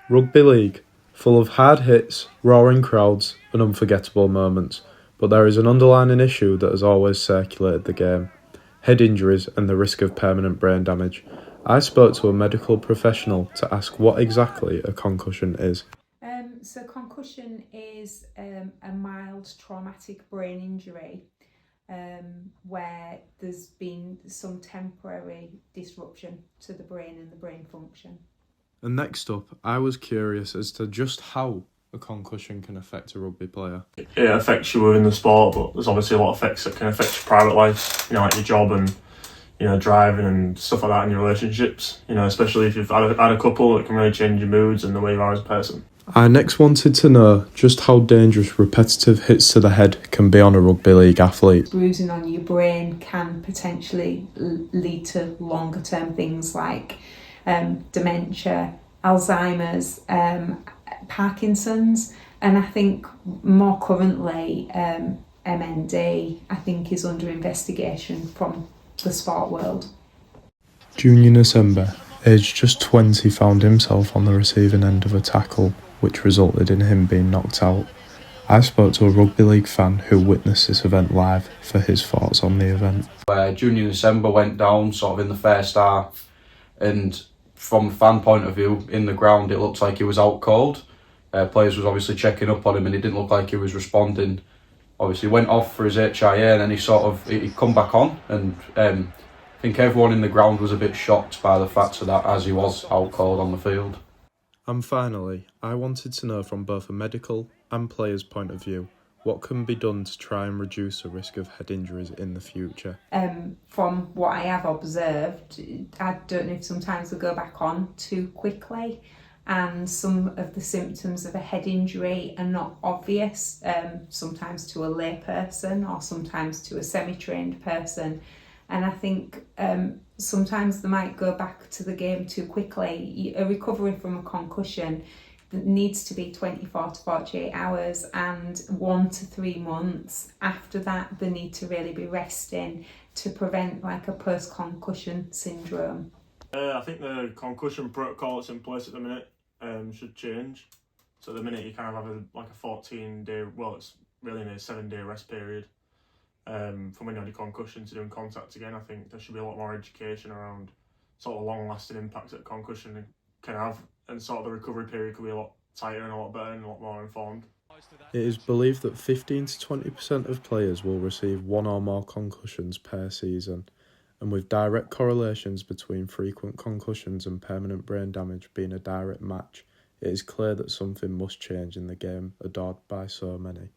Rugby League, full of hard hits, roaring crowds and unforgettable moments, but there is an underlying issue that has always circulated the game: head injuries and the risk of permanent brain damage. I spoke to a medical professional to ask what exactly a concussion is. So concussion is a mild traumatic brain injury where there's been some temporary disruption to the brain and the brain function. And next up, I was curious as to just how a concussion can affect a rugby player. It affects you within the sport, but there's obviously a lot of effects that can affect your private life, like your job and, driving and stuff like that in your relationships, especially if you've had a couple, it can really change your moods and the way you are as a person. I next wanted to know just how dangerous repetitive hits to the head can be on a rugby league athlete. Bruising on your brain can potentially lead to longer term things like dementia, Alzheimer's, Parkinson's, and I think more currently MND I think is under investigation from the sport world. Junior December, aged just 20, found himself on the receiving end of a tackle which resulted in him being knocked out. I spoke to a rugby league fan who witnessed this event live for his thoughts on the event. Where Junior December went down sort of in the first half, and from a fan point of view, in the ground it looked like he was out cold. Players was obviously checking up on him and it didn't look like he was responding. Obviously went off for his HIA and then he come back on, and I think everyone in the ground was a bit shocked by the fact of that, as he was out cold on the field. And finally, I wanted to know from both a medical and player's point of view, what can be done to try and reduce the risk of head injuries in the future? From what I have observed, I don't know if sometimes they go back on too quickly, and some of the symptoms of a head injury are not obvious, sometimes to a lay person or sometimes to a semi-trained person. And I think sometimes they might go back to the game too quickly. A recovery from a concussion needs to be 24 to 48 hours, and 1 to 3 months after that they need to really be resting to prevent like a post-concussion syndrome. I think the concussion protocol that's in place at the minute should change. So at the minute you kind of have a 14-day, well, it's really a 7-day rest period from when you had your concussion to doing contact again. I think there should be a lot more education around sort of long-lasting impacts that concussion can have, and sort of the recovery period could be a lot tighter and a lot better and a lot more informed. It is believed that 15 to 20% of players will receive one or more concussions per season, and with direct correlations between frequent concussions and permanent brain damage being a direct match, it is clear that something must change in the game adored by so many.